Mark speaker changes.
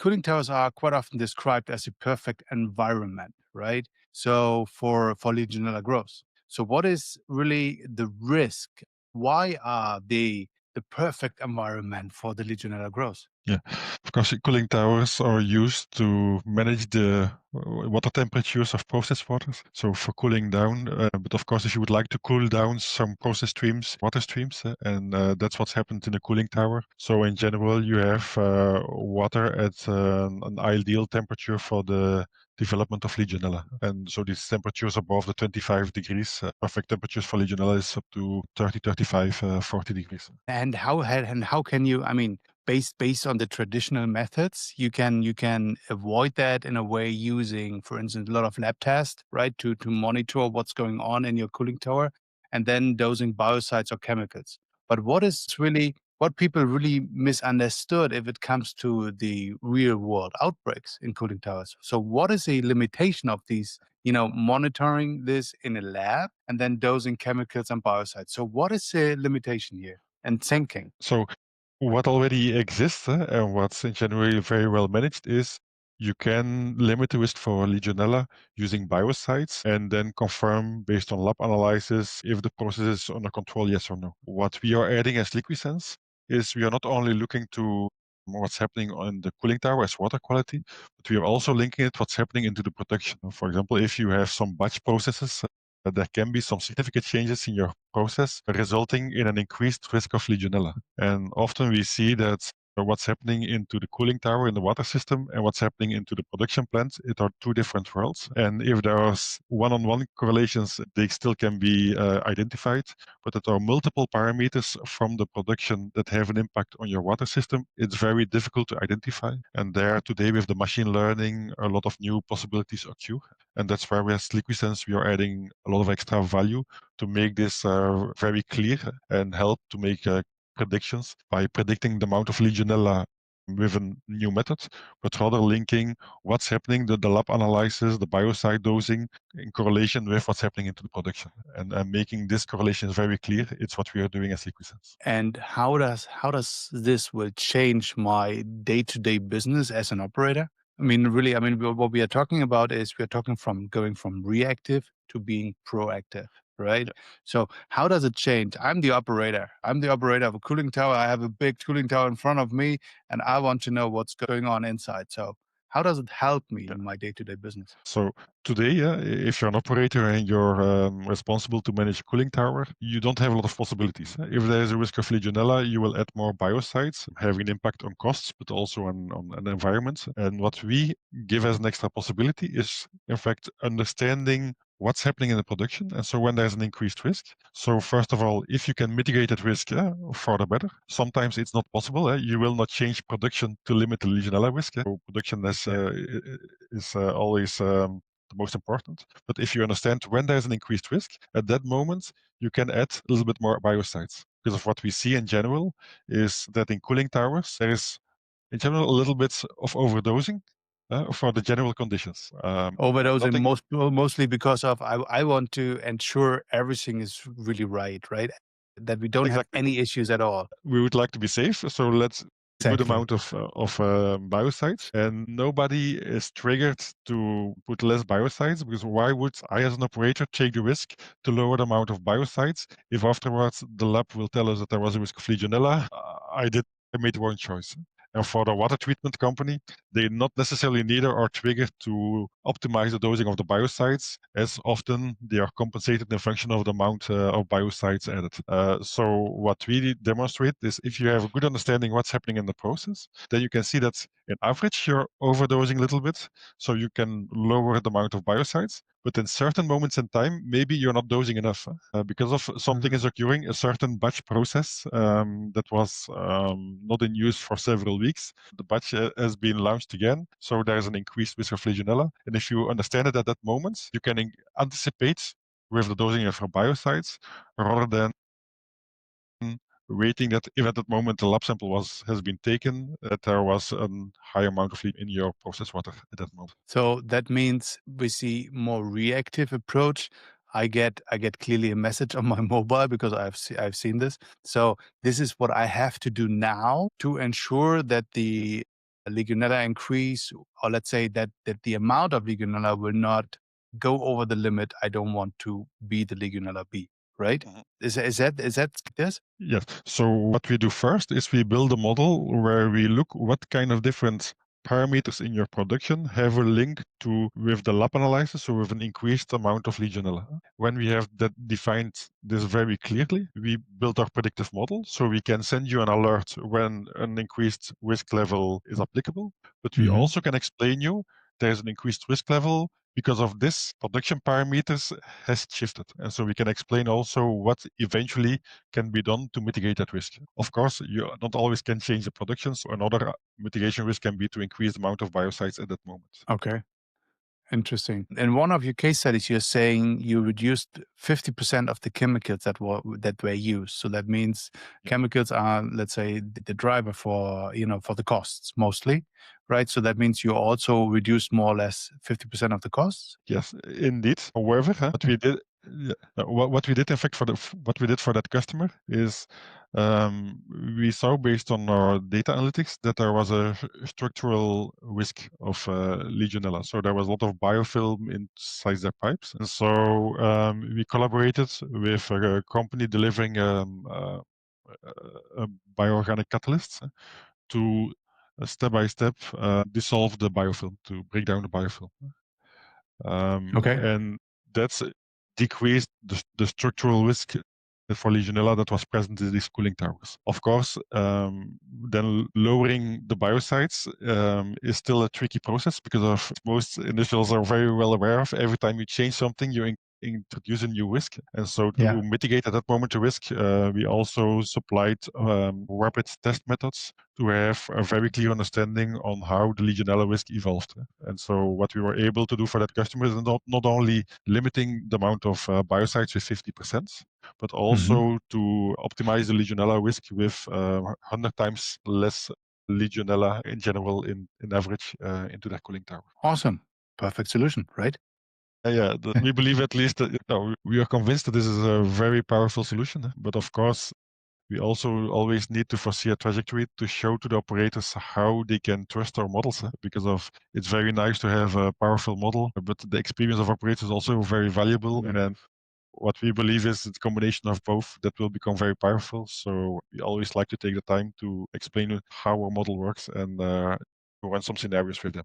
Speaker 1: cooling towers are quite often described as a perfect environment, right? So for Legionella growth. So what is really the risk? Why are they the perfect environment for the Legionella growth?
Speaker 2: Yeah, of course, cooling towers are used to manage the water temperatures of processed waters. So for cooling down, but of course, if you would like to cool down some process streams, water streams, and that's what's happened in a cooling tower. So in general, you have water at an ideal temperature for the development of Legionella. And so these temperatures above the 25 degrees, perfect temperatures for Legionella is up to 30, 35, 40 degrees.
Speaker 1: And how can you? I mean, based on the traditional methods, you can avoid that in a way using, for instance, a lot of lab tests, right, to monitor what's going on in your cooling tower, and then dosing biocides or chemicals. But what people really misunderstood if it comes to the real world outbreaks in cooling towers. So what is the limitation of these, monitoring this in a lab and then dosing chemicals and biocides? So what is the limitation here? And thinking.
Speaker 2: So what already exists and what's in general very well managed is you can limit the risk for Legionella using biocides and then confirm based on lab analysis if the process is under control, yes or no. What we are adding as Liquisens is we are not only looking to what's happening on the cooling tower as water quality, but we are also linking it what's happening into the production. For example, if you have some batch processes, there can be some significant changes in your process resulting in an increased risk of Legionella. And often we see that what's happening into the cooling tower in the water system and what's happening into the production plant, it are two different worlds. And if there are one-on-one correlations, they still can be identified, but that are multiple parameters from the production that have an impact on your water system, it's very difficult to identify. And there today with the machine learning, a lot of new possibilities occur. And that's where as Liquisens, we are adding a lot of extra value to make this very clear and help to make predictions by predicting the amount of Legionella with a new method, but rather linking what's happening, the lab analysis, the biocide dosing in correlation with what's happening into the production. And making this correlation very clear, it's what we are doing as Liquisens.
Speaker 1: And how does this will change my day-to-day business as an operator? I mean, really, what we are talking about is we're talking from going from reactive to being proactive, right?
Speaker 2: Yeah.
Speaker 1: So how does it change? I'm the operator. I'm the operator of a cooling tower. I have a big cooling tower in front of me, and I want to know what's going on inside. So how does it help me
Speaker 2: Yeah.
Speaker 1: in my day-to-day business?
Speaker 2: So today, if you're an operator and you're responsible to manage a cooling tower, you don't have a lot of possibilities. If there is a risk of Legionella, you will add more biocides, having an impact on costs, but also on an environment. And what we give as an extra possibility is, in fact, understanding what's happening in the production. And so when there's an increased risk, so first of all, if you can mitigate that risk, for the better. Sometimes it's not possible. You will not change production to limit the Legionella risk. So production
Speaker 1: Yeah.
Speaker 2: is always the most important. But if you understand when there's an increased risk, at that moment, you can add a little bit more biocides. Because of what we see in general is that in cooling towers, there is in general a little bit of overdosing for the general conditions.
Speaker 1: Overdosing
Speaker 2: Nothing
Speaker 1: mostly because of I want to ensure everything is really right? That we don't have
Speaker 2: exactly.
Speaker 1: any issues at all.
Speaker 2: We would like to be safe, so let's a good
Speaker 1: Exactly.
Speaker 2: amount of biocides, and nobody is triggered to put less biocides because why would I, as an operator, take the risk to lower the amount of biocides if afterwards the lab will tell us that there was a risk of Legionella? I made the wrong choice. And for the water treatment company, they not necessarily neither are triggered to optimize the dosing of the biocides, as often they are compensated in function of the amount of biocides added. So what we demonstrate is if you have a good understanding what's happening in the process, then you can see that in average you're overdosing a little bit, so you can lower the amount of biocides. But in certain moments in time, maybe you're not dosing enough because of something is occurring, a certain batch process that was not in use for several weeks. The batch has been launched again, so there's an increased risk of Legionella. And if you understand it at that moment, you can anticipate with the dosing of your biocides rather than waiting that if at that moment the lab sample has been taken, that there was a high amount of lead in your process water at that moment.
Speaker 1: So that means we see more reactive approach. I get clearly a message on my mobile because I've seen this. So this is what I have to do now to ensure that the Legionella increase, or let's say that the amount of Legionella will not go over the limit. I don't want to be the Legionella bee, right?
Speaker 2: Mhm.
Speaker 1: Is that this?
Speaker 2: Yes. So what we do first is we build a model where we look what kind of different parameters in your production have a link to with the lab analysis, so with an increased amount of Legionella. When we have that defined this very clearly, we build our predictive model, so we can send you an alert when an increased risk level is applicable. But we
Speaker 1: Hmm.
Speaker 2: also can explain you there's an increased risk level because of this production parameters has shifted. And so we can explain also what eventually can be done to mitigate that risk. Of course, you not always can change the production, so another mitigation risk can be to increase the amount of biocides at that moment.
Speaker 1: Okay. Interesting. In one of your case studies, you're saying you reduced 50% of the chemicals that were used. So that means
Speaker 2: Yeah.
Speaker 1: chemicals are, let's say, the driver for for the costs mostly, right? So that means you also reduced more or less 50% of the costs.
Speaker 2: Yes, indeed. However, what we did, yeah, what we did, in fact, what we did for that customer is we saw based on our data analytics that there was a structural risk of Legionella. So there was a lot of biofilm inside their pipes, and so we collaborated with a company delivering a bioorganic catalyst to step by step dissolve the biofilm, to break down the biofilm.
Speaker 1: Okay.
Speaker 2: And that's decreased the structural risk for Legionella that was present in these cooling towers. Of course, then lowering the biocides is still a tricky process because of most industrials are very well aware of every time you change something, you introduce a new risk. And so
Speaker 1: Yeah.
Speaker 2: to mitigate at that moment the risk, we also supplied rapid test methods to have a very clear understanding on how the Legionella risk evolved. And so what we were able to do for that customer is not only limiting the amount of biocides with 50%, but
Speaker 1: Hmm.
Speaker 2: also to optimize the Legionella risk with 100 times less Legionella in general in average into their cooling tower.
Speaker 1: Awesome. Perfect solution, right?
Speaker 2: Yeah, we believe at least that we are convinced that this is a very powerful solution. But of course, we also always need to foresee a trajectory to show to the operators how they can trust our models. Because of it's very nice to have a powerful model, but the experience of operators is also very valuable. And then what we believe is the combination of both that will become very powerful. So we always like to take the time to explain how our model works and run some scenarios with them.